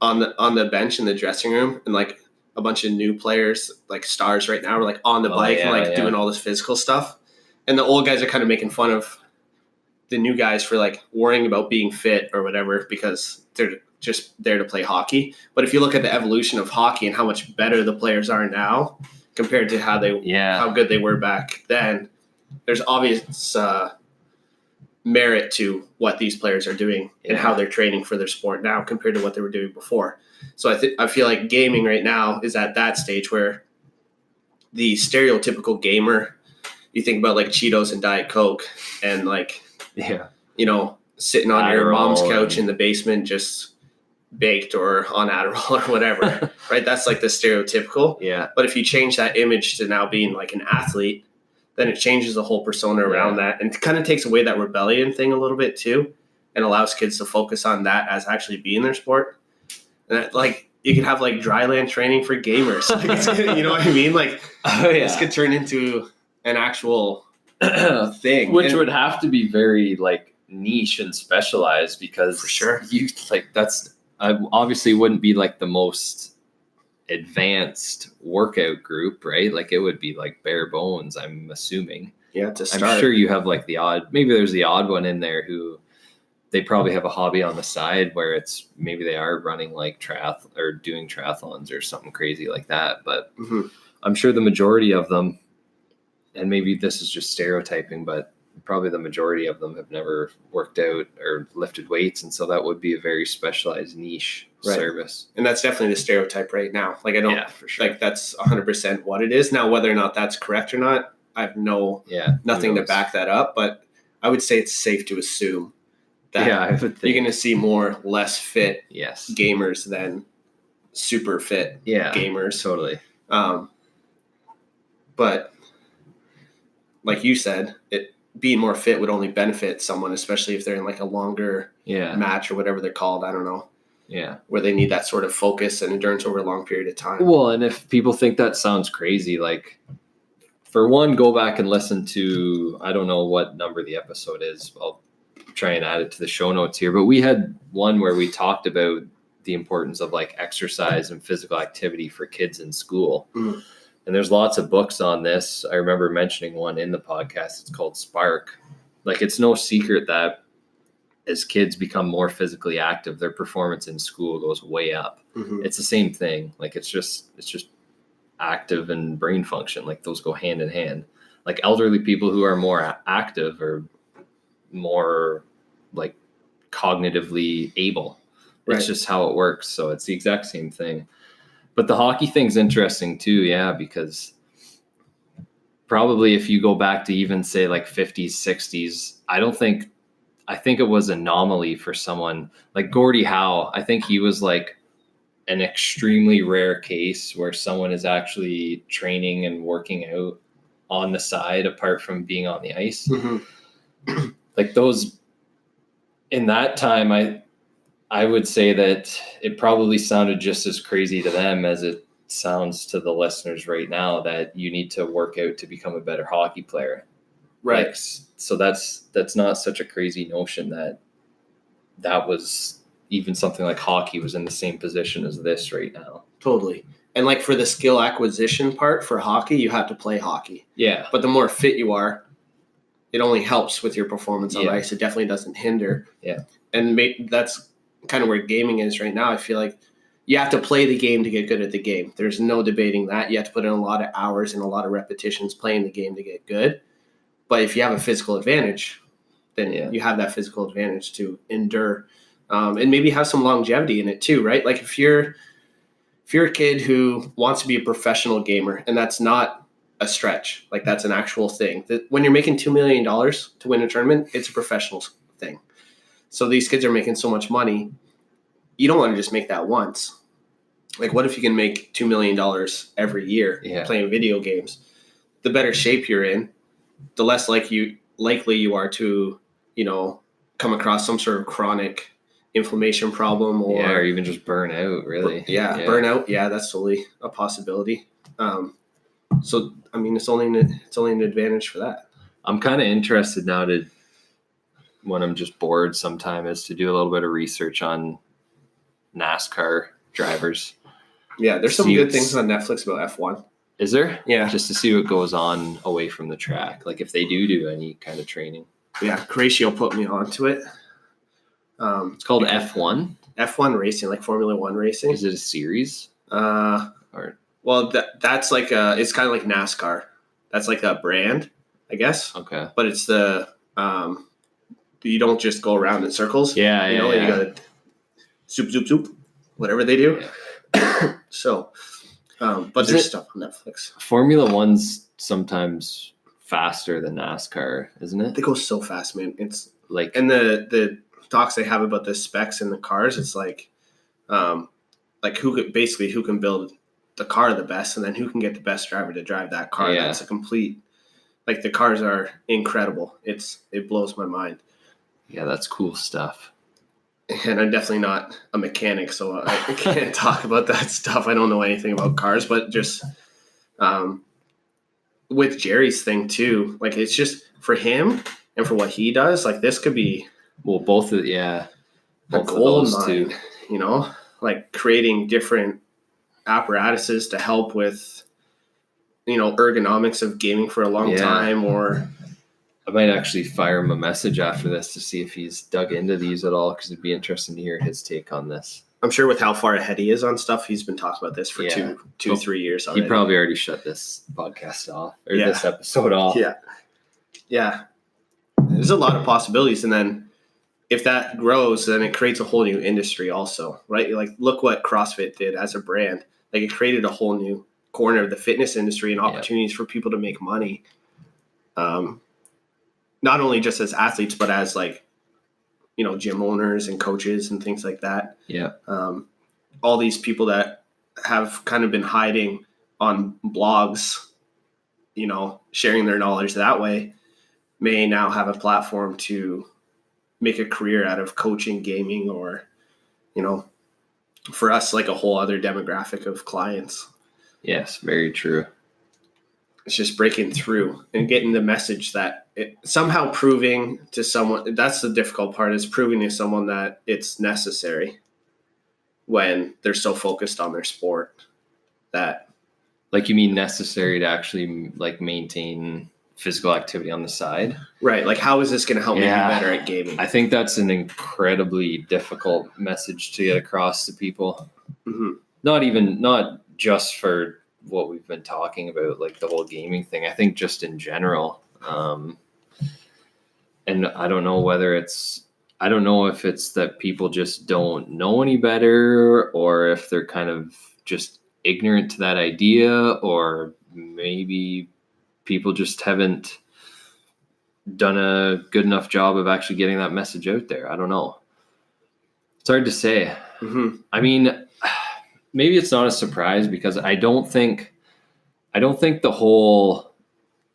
on the bench in the dressing room, and like a bunch of new players, like stars right now, are like on the bike and doing all this physical stuff. And the old guys are kind of making fun of the new guys for like worrying about being fit or whatever, because they're just there to play hockey. But if you look at the evolution of hockey and how much better the players are now compared to how good they were back then, there's obvious merit to what these players are doing and how they're training for their sport now compared to what they were doing before. So I feel like gaming right now is at that stage where the stereotypical gamer, you think about like Cheetos and Diet Coke and like, sitting on your mom's couch in the basement, just baked or on Adderall or whatever, right? That's like the stereotypical. Yeah. But if you change that image to now being like an athlete, then it changes the whole persona around that, and kind of takes away that rebellion thing a little bit too, and allows kids to focus on that as actually being their sport. And that, like, you could have like dryland training for gamers. Like, it's gonna, you know what I mean? Like, this could turn into an actual thing, which would have to be very like niche and specialized, because for sure I obviously wouldn't be like the most advanced workout group, right? Like it would be like bare bones, I'm assuming. Yeah, to start. I'm sure you have like maybe there's the odd one in there who they probably have a hobby on the side where it's maybe they are running like or doing triathlons or something crazy like that. But I'm sure the majority of them, and maybe this is just stereotyping, but probably the majority of them have never worked out or lifted weights. And so that would be a very specialized niche service. And that's definitely the stereotype right now. Like I don't for sure. Like that's 100% what it is. Now, whether or not that's correct or not, I have nothing to back that up. But I would say it's safe to assume that I would think. you're going to see more less fit Yes. gamers than super fit gamers. Totally. But like you said, being more fit would only benefit someone, especially if they're in like a longer match or whatever they're called. I don't know. Yeah. Where they need that sort of focus and endurance over a long period of time. Well, and if people think that sounds crazy, like, for one, go back and listen to, I don't know what number the episode is. I'll try and add it to the show notes here. But we had one where we talked about the importance of like exercise and physical activity for kids in school. Mm-hmm. And there's lots of books on this. I remember mentioning one in the podcast. It's called Spark. Like, it's no secret that as kids become more physically active, their performance in school goes way up. Mm-hmm. It's the same thing. Like, it's just active and brain function. Like, those go hand in hand. Like, elderly people who are more active are more like cognitively able. It's just how it works. So it's the exact same thing. But the hockey thing's interesting too, because probably if you go back to even say like 50s, 60s, I think it was an anomaly for someone like Gordie Howe. I think he was like an extremely rare case where someone is actually training and working out on the side apart from being on the ice. Mm-hmm. Like those in that time, I would say that it probably sounded just as crazy to them as it sounds to the listeners right now, that you need to work out to become a better hockey player. Right. Like, so that's not such a crazy notion that was even something like hockey was in the same position as this right now. Totally. And like for the skill acquisition part for hockey, you have to play hockey. Yeah. But the more fit you are, it only helps with your performance on ice. It definitely doesn't hinder. Yeah. And that's kind of where gaming is right now. I feel like you have to play the game to get good at the game. There's no debating that. You have to put in a lot of hours and a lot of repetitions playing the game to get good. But if you have a physical advantage, then you have that physical advantage to endure and maybe have some longevity in it too, right? Like if you're a kid who wants to be a professional gamer, and that's not a stretch, like that's an actual thing. That when you're making $2 million to win a tournament, it's a professional thing. So these kids are making so much money. You don't want to just make that once. Like, what if you can make $2 million every year playing video games? The better shape you're in, the less likely you are to, come across some sort of chronic inflammation problem or even just burn out, really. Burnout. Yeah, that's totally a possibility. So, I mean, it's only an advantage for that. I'm kind of interested now when I'm just bored sometime, is to do a little bit of research on NASCAR drivers. Yeah, there's some good things on Netflix about F1. Is there? Yeah. Just to see what goes on away from the track, like if they do any kind of training. Yeah, Horatio put me onto it. It's called F1? F1 racing, like Formula 1 racing. Is it a series? Well, that's like it's kind of like NASCAR. That's like a brand, I guess. Okay. But it's the you don't just go around in circles. You gotta zoop, zoop, zoop, whatever they do. Yeah. So, but there's stuff on Netflix. Formula 1's sometimes faster than NASCAR, isn't it? They go so fast, man. It's like, and the talks they have about the specs in the cars, it's like who can build the car the best, and then who can get the best driver to drive that car. Yeah. That's a complete, like, the cars are incredible. It blows my mind. Yeah, that's cool stuff. And I'm definitely not a mechanic, so I can't talk about that stuff. I don't know anything about cars, but just with Jerry's thing too, like, it's just for him and for what he does, like, this could be both of gold mine, like creating different apparatuses to help with, ergonomics of gaming for a long time. Or I might actually fire him a message after this to see if he's dug into these at all, because it'd be interesting to hear his take on this. I'm sure with how far ahead he is on stuff, he's been talking about this for 3 years already. He probably already shut this podcast off, or this episode off. Yeah. There's a lot of possibilities. And then if that grows, then it creates a whole new industry also, right? Like, look what CrossFit did as a brand. Like, it created a whole new corner of the fitness industry and opportunities for people to make money. not only just as athletes, but as like, gym owners and coaches and things like that. Yeah. All these people that have kind of been hiding on blogs, sharing their knowledge that way, may now have a platform to make a career out of coaching, gaming, or, for us, like a whole other demographic of clients. Yes, very true. It's just breaking through and getting the message that somehow proving to someone, that's the difficult part, is proving to someone that it's necessary when they're so focused on their sport that. Like, you mean necessary to actually like maintain physical activity on the side? Right. Like, how is this going to help me be better at gaming? I think that's an incredibly difficult message to get across to people. Mm-hmm. Not just for what we've been talking about, like the whole gaming thing. I think just in general. And I don't know if it's that people just don't know any better, or if they're kind of just ignorant to that idea, or maybe people just haven't done a good enough job of actually getting that message out there. I don't know. It's hard to say. Mm-hmm. I mean, maybe it's not a surprise, because I don't think the whole,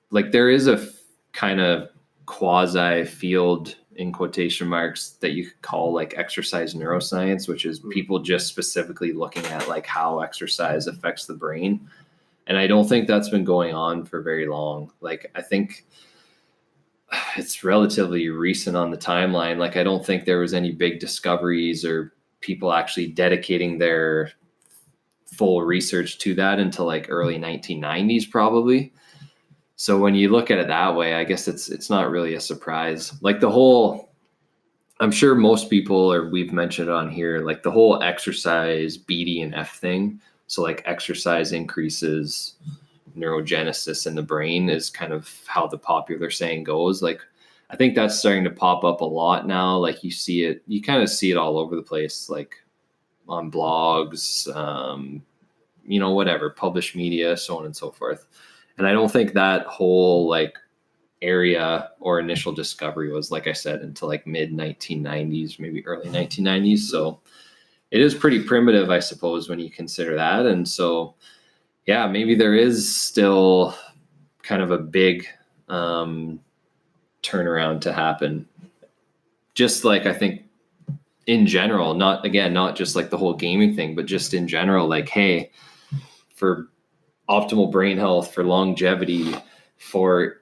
like, there is a kind of quasi field in quotation marks that you could call like exercise neuroscience, which is people just specifically looking at like how exercise affects the brain. And I don't think that's been going on for very long. Like, I think it's relatively recent on the timeline. Like, I don't think there was any big discoveries or people actually dedicating their full research to that until like early 1990s probably. So when you look at it that way, I guess it's not really a surprise. Like the whole, I'm sure most people, or we've mentioned it on here, like the whole exercise BDNF thing. So like exercise increases neurogenesis in the brain is kind of how the popular saying goes. Like, I think that's starting to pop up a lot now. Like, you kind of see it all over the place, like on blogs, whatever, published media, so on and so forth. And I don't think that whole like area or initial discovery was, like I said, until like mid 1990s, maybe early 1990s. So it is pretty primitive, I suppose, when you consider that. And so, yeah, maybe there is still kind of a big turnaround to happen. Just like, I think in general, not just like the whole gaming thing, but just in general, like, hey, for optimal brain health, for longevity, for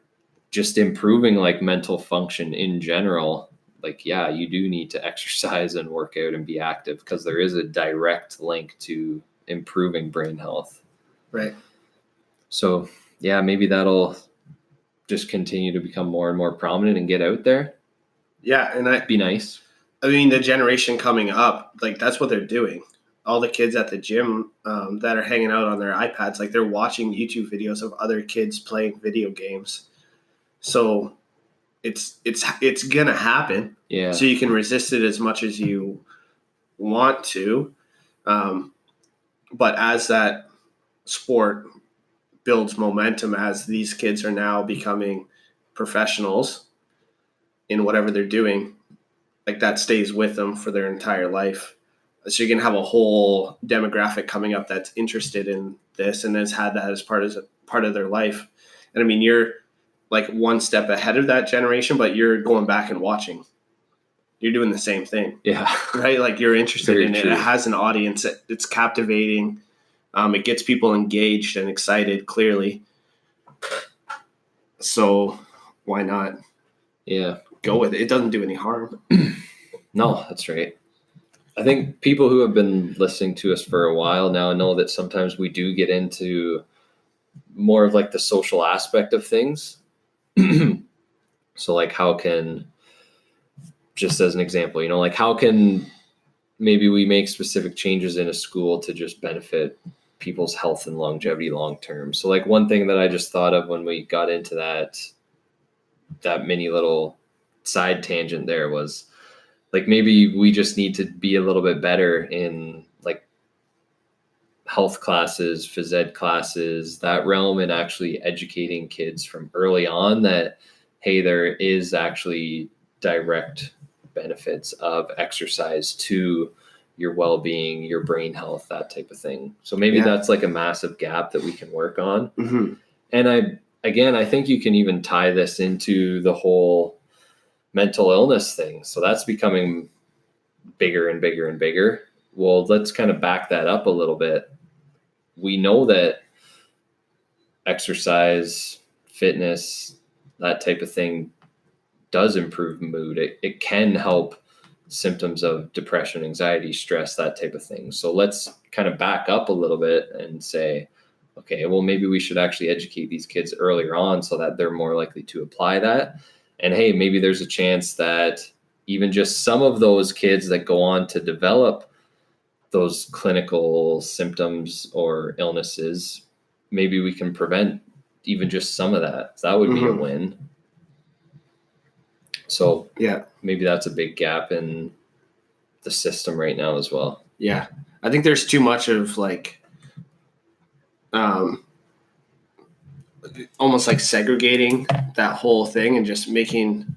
just improving like mental function in general, like, yeah, you do need to exercise and work out and be active, because there is a direct link to improving brain health. Right. So yeah, maybe that'll just continue to become more and more prominent and get out there. Yeah. And be nice. I mean, the generation coming up, like, that's what they're doing. All the kids at the gym that are hanging out on their iPads, like, they're watching YouTube videos of other kids playing video games. So it's gonna happen. Yeah. So you can resist it as much as you want to, but as that sport builds momentum, as these kids are now becoming professionals in whatever they're doing, like, that stays with them for their entire life. So you're gonna have a whole demographic coming up that's interested in this and has had that as part of their life. And I mean, you're like one step ahead of that generation, but you're going back and watching. You're doing the same thing. Yeah. Right? Like, you're interested Very in it. true. It has an audience. It's captivating. It gets people engaged and excited, clearly. So why not? Yeah. Go with it. It doesn't do any harm. No, that's right. I think people who have been listening to us for a while now know that sometimes we do get into more of like the social aspect of things. So like, how can, just as an example, like, how can maybe we make specific changes in a school to just benefit people's health and longevity long term. So like, one thing that I just thought of when we got into that mini little side tangent there was, like, maybe we just need to be a little bit better in like health classes, phys ed classes, that realm, and actually educating kids from early on that hey, there is actually direct benefits of exercise to your well-being, your brain health, that type of thing. So maybe that's like a massive gap that we can work on. Mm-hmm. And I think you can even tie this into the whole mental illness thing. So that's becoming bigger and bigger and bigger. Well, let's kind of back that up a little bit. We know that exercise, fitness, that type of thing does improve mood. It can help symptoms of depression, anxiety, stress, that type of thing. So let's kind of back up a little bit and say, okay, well, maybe we should actually educate these kids earlier on so that they're more likely to apply that. And hey, maybe there's a chance that even just some of those kids that go on to develop those clinical symptoms or illnesses, maybe we can prevent even just some of that. That would be a win. So yeah, maybe that's a big gap in the system right now as well. Yeah. I think there's too much of like, almost like segregating that whole thing and just making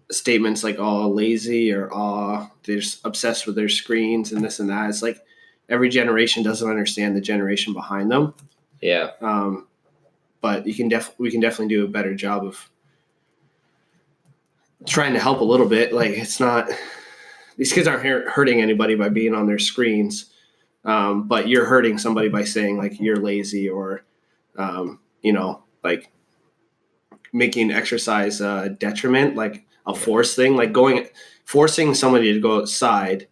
statements like, oh, lazy, or oh, they're just obsessed with their screens and this and that. It's like every generation doesn't understand the generation behind them. Yeah. But we can definitely do a better job of trying to help a little bit. Like, it's not, these kids aren't hurting anybody by being on their screens. But you're hurting somebody by saying like you're lazy, or, like making exercise a detriment, like a force thing, like forcing somebody to go outside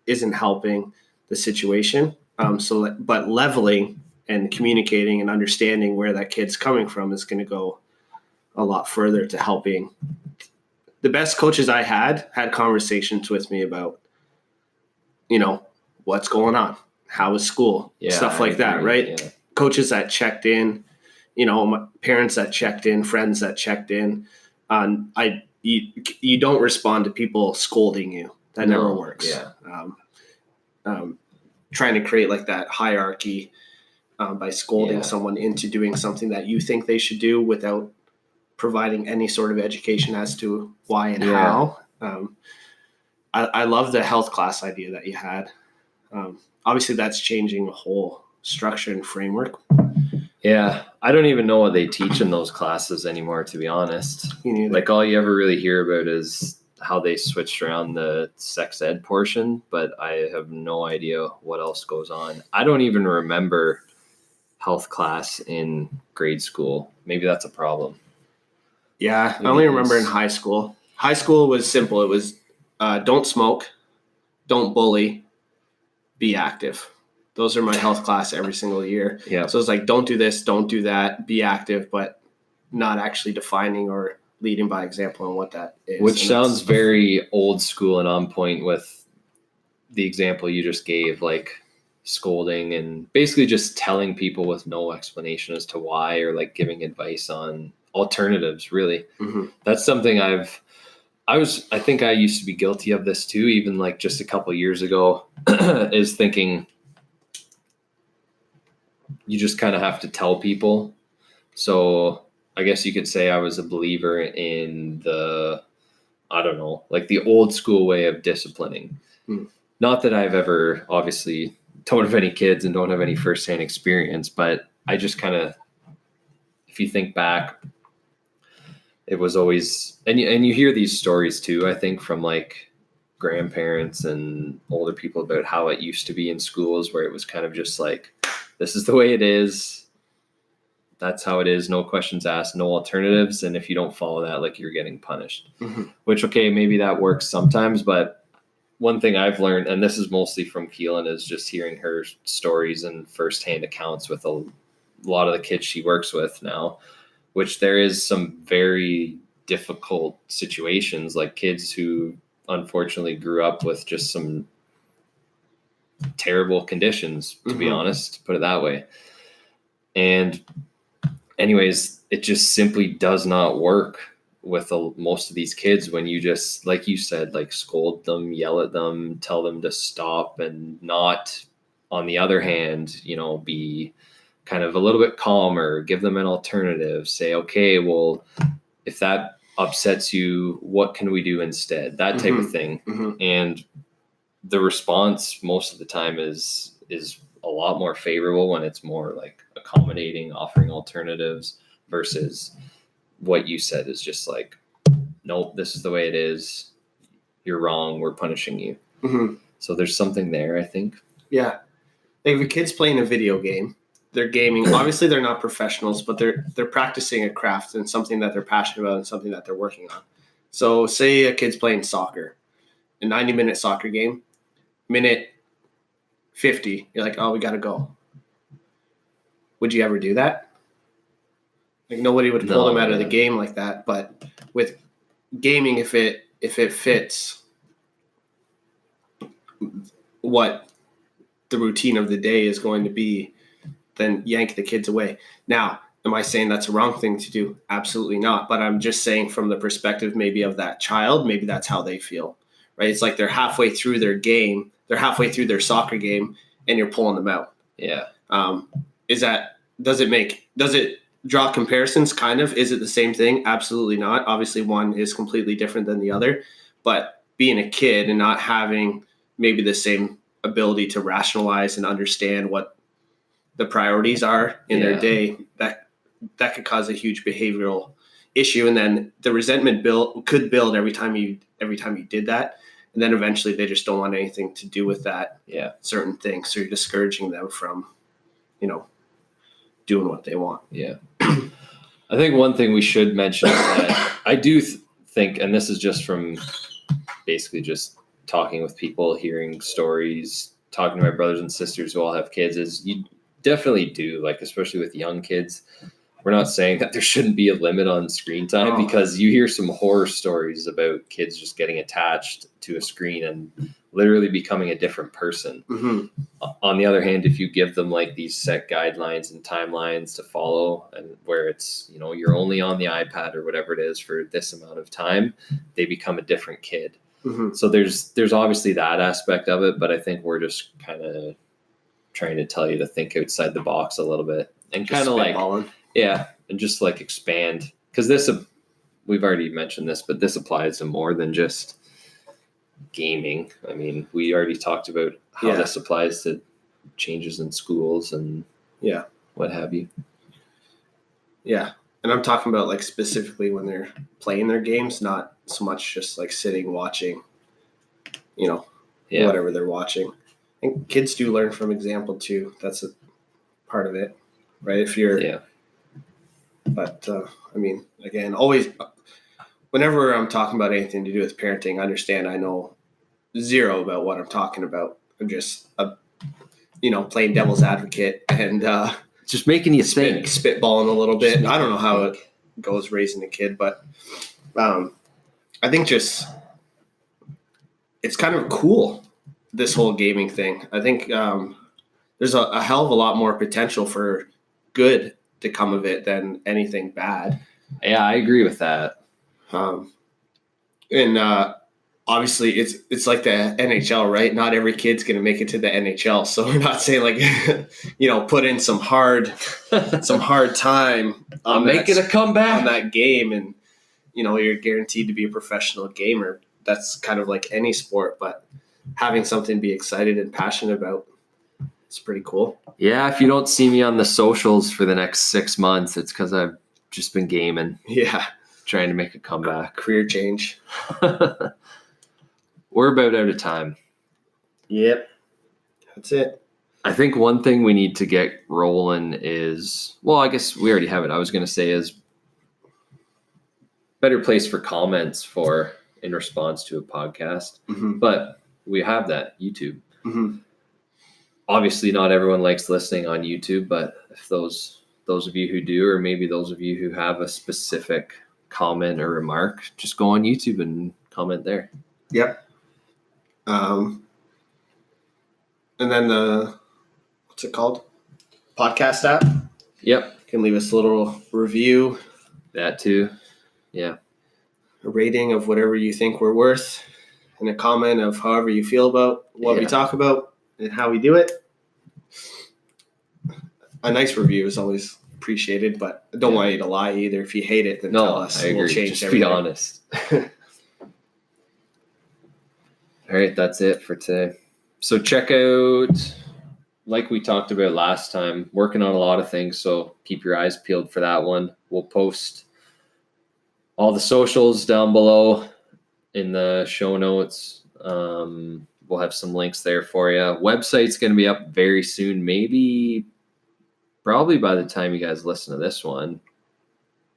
isn't helping the situation. But leveling and communicating and understanding where that kid's coming from is going to go a lot further to helping. The best coaches I had conversations with me about, what's going on, how is school, stuff like that, right? Yeah. Coaches that checked in, my parents that checked in, friends that checked in. You don't respond to people scolding you. That never works. Yeah. Trying to create like that hierarchy by scolding someone into doing something that you think they should do without providing any sort of education as to why and how. I love the health class idea that you had. Obviously, that's changing the whole structure and framework. Yeah, I don't even know what they teach in those classes anymore, to be honest. Like, all you ever really hear about is how they switched around the sex ed portion, but I have no idea what else goes on. I don't even remember health class in grade school. Maybe that's a problem. Yeah, I only remember in high school. High school was simple. It was don't smoke, don't bully, be active. Those are my health class every single year. Yeah. So it's like, don't do this, don't do that, be active, but not actually defining or leading by example on what that is. Which sounds very old school and on point with the example you just gave, like scolding and basically just telling people with no explanation as to why, or like giving advice on alternatives, really. Mm-hmm. That's something I think I used to be guilty of this too, even like just a couple of years ago, is thinking you just kind of have to tell people. So I guess you could say I was a believer in like the old school way of disciplining. Not that I've ever, obviously, don't have any kids and don't have any firsthand experience, but I just kind of, if you think back, it was always, and you hear these stories too, I think, from like grandparents and older people about how it used to be in schools, where it was kind of just like, this is the way it is. That's how it is. No questions asked, no alternatives. And if you don't follow that, like, you're getting punished. Mm-hmm. Which, okay, maybe that works sometimes. But one thing I've learned, and this is mostly from Keelan, is just hearing her stories and firsthand accounts with a lot of the kids she works with now, which there is some very difficult situations, like kids who unfortunately grew up with just some terrible conditions, to be honest, put it that way. And anyways, it just simply does not work with most of these kids when you just, like you said, like scold them, yell at them, tell them to stop, and not, on the other hand, be kind of a little bit calmer, give them an alternative, say, okay, well, if that upsets you, what can we do instead? That type of thing. And the response most of the time is a lot more favorable when it's more like accommodating, offering alternatives, versus what you said is just like, nope, this is the way it is. You're wrong. We're punishing you. So there's something there, I think. Yeah. Like if a kid's playing a video game, they're gaming. Obviously, they're not professionals, but they're practicing a craft and something that they're passionate about and something that they're working on. So say a kid's playing soccer, a 90-minute soccer game, minute 50, you're like, oh, we got to go. Would you ever do that? Like nobody would pull them out of the game like that. But with gaming, if it fits what the routine of the day is going to be, then yank the kids away. Now, am I saying that's a wrong thing to do? Absolutely not. But I'm just saying from the perspective maybe of that child, maybe that's how they feel, right? It's like they're halfway through their game, they're halfway through their soccer game, and you're pulling them out. Yeah. Does it draw comparisons? Kind of. Is it the same thing? Absolutely not. Obviously, one is completely different than the other. But being a kid and not having maybe the same ability to rationalize and understand what the priorities are in their day, that could cause a huge behavioral issue, and then the resentment could build every time you did that, and then eventually they just don't want anything to do with that certain thing. So you're discouraging them from, doing what they want. Yeah. I think one thing we should mention is that I do think, and this is just from basically just talking with people, hearing stories, talking to my brothers and sisters who all have kids, is you definitely do, like, especially with young kids. We're not saying that there shouldn't be a limit on screen time, because you hear some horror stories about kids just getting attached to a screen and literally becoming a different person. On the other hand, if you give them like these set guidelines and timelines to follow, and where it's, you're only on the iPad or whatever it is for this amount of time, they become a different kid. So there's obviously that aspect of it, but I think we're just kind of trying to tell you to think outside the box a little bit and kind of like, and just like expand, because we've already mentioned this, but this applies to more than just gaming. I mean, we already talked about how this applies to changes in schools and what have you. Yeah. And I'm talking about like specifically when they're playing their games, not so much just like sitting, watching, whatever they're watching. And kids do learn from example too. That's a part of it, right? If you're, but I mean, again, always, whenever I'm talking about anything to do with parenting, understand I know zero about what I'm talking about. I'm just, playing devil's advocate and just making you think, spitballing a little bit. I don't know how it goes raising a kid, but I think just it's kind of cool, this whole gaming thing. I think there's a hell of a lot more potential for good to come of it than anything bad. Yeah, I agree with that. And obviously it's like the NHL, right? Not every kid's going to make it to the NHL. So we're not saying like, put in some hard time on making a comeback on that game. And, you're guaranteed to be a professional gamer. That's kind of like any sport, but having something to be excited and passionate about, it's pretty cool. Yeah. If you don't see me on the socials for the next 6 months, it's because I've just been gaming. Yeah. Trying to make a comeback. Career change. We're about out of time. Yep. That's it. I think one thing we need to get rolling is, well, I guess we already have it. I was going to say is better place for comments in response to a podcast. But we have that YouTube. Obviously not everyone likes listening on YouTube, but if those of you who do, or maybe those of you who have a specific comment or remark, just go on YouTube and comment there. Yep. And then what's it called? Podcast app. Yep. You can leave us a little review. That too. Yeah. A rating of whatever you think we're worth, and a comment of however you feel about what we talk about and how we do it. A nice review is always appreciated, but I don't want you to lie either. If you hate it, then tell us. I agree. We'll change Just everything. be honest. All right, that's it for today. So check out, like we talked about last time, working on a lot of things. So keep your eyes peeled for that one. We'll post all the socials down below in the show notes. We'll have some links there for you. Website's going to be up very soon, probably by the time you guys listen to this one,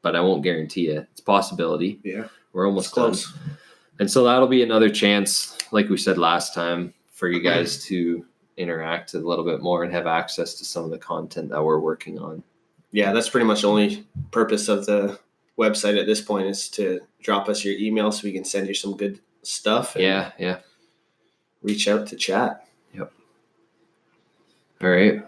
but I won't guarantee it. It's a possibility. Yeah. We're almost close. done. And so that'll be another chance, like we said last time, for you guys to interact a little bit more and have access to some of the content that we're working on. Yeah, that's pretty much the only purpose of the website at this point, is to drop us your email so we can send you some good stuff. And Yeah. reach out to chat. Yep. All right.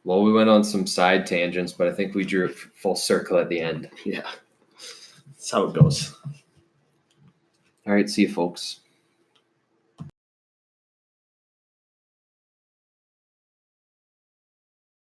Well, we went on some side tangents, but I think we drew a full circle at the end. Yeah. That's how it goes. All right. See you, folks.